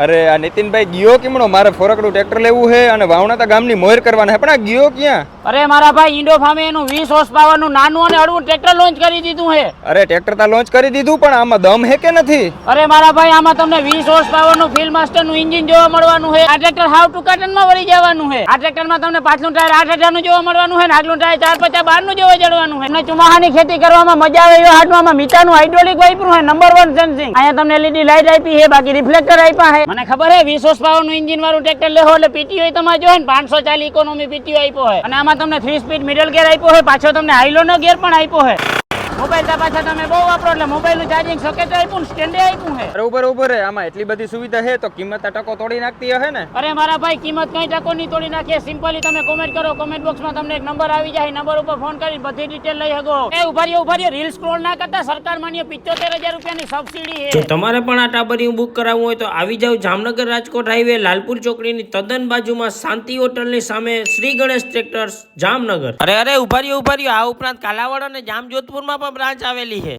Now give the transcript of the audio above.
અરે આ નીતિનભાઈ ગયો કેમણો? મારે ફોરકડું ટ્રેક્ટર લેવું છે અને વાવણાતા ગામની મોર કરવાના છે, પણ આ ગયો ક્યાં? અરે મારા ભાઈ ઇન્ડો ફાર્મે એનું 20 હોર્સ પાવર નું નાનું અને હળવું ટ્રેક્ટર લોન્ચ કરી દીધું છે. અરે ટ્રેક્ટર તો લોન્ચ કરી દીધું, પણ આમાં દમ હે કે નથી? અરે મારા ભાઈ આમાં તમને 20 હોર્સ પાવર નું ફિલ્ડ માસ્ટર નું એન્જિન જોવા મળવાનું છે. આ ટ્રેક્ટર હાવ ટુકાટન માં વળી જવાનું છે. આ ટ્રેક્ટર માં તમને પાછલું ટાયર 8,000 નું જોવા મળવાનું છે અને આગલું ટાયર 450 12 નું જોવા જડવાનું છે. અને ચોમાહાની ખેતી કરવામાં મજા આવે એવા હાડવામાં મીઠાનું હાઇડ્રોલિક વાપરું છે, નંબર 1 સેન્સિંગ. અહીંયા તમને LED લાઇટ આપી છે, બાકી રિફ્લેક્ટર આપ્યા છે. મને ખબર છે 20 હોર્સ પાવર નું એન્જિન વાળું ટ્રેક્ટર લેવો એટલે PTO તમારે જોઈએ ને 540 ઇકોનોમી PTO આપ્યો છે. અને આમાં તમને 3 સ્પીડ મિડલ ગેર આપ્યો છે, પાછો તમને હાઈલો નો ગેર પણ આપ્યો છે. મોબાઈલ તા પાછા તમે બહુ વાપરો એટલે મોબાઈલ નું ચાર્જિંગ સોકેટ આપ્યું ને સ્ટેન્ડે આપ્યું છે. અરે ઉપર આમાં એટલી બધી સુવિધા છે તો કિંમત આ ટકો તોડી નાખતી હશે ને? અરે મારા ભાઈ કિંમત કઈ ટકો નહીં તોડી નાખીએ. સિમ્પલી તમે કોમેન્ટ કરો, કોમેન્ટ બોક્સમાં તમને એક નંબર આવી જાય, નંબર ઉપર ફોન કરી બધી ડિટેલ લઈ શકો. એ ઉભા રહ્યો રીલ સ્ક્રોલ ના કરતા, સરકાર માન્ય 75,000 રૂપિયાની સબસિડી છે. જો તમારે પણ આ ટાબરિયું બુક કરાવવું હોય તો આવી જાવ જામનગર રાજકોટ હાઈવે લાલપુર ચોકડીની તદ્દન બાજુમાં શાંતિ હોટલની સામે શ્રી ગણેશ ટ્રેક્ટર્સ જામનગર. અરે ઉભા રહ્યો આ ઉપરાંત કાલાવાડ અને જામજોધપુરમાં પણ બ્રાન્ચ આવેલી છે.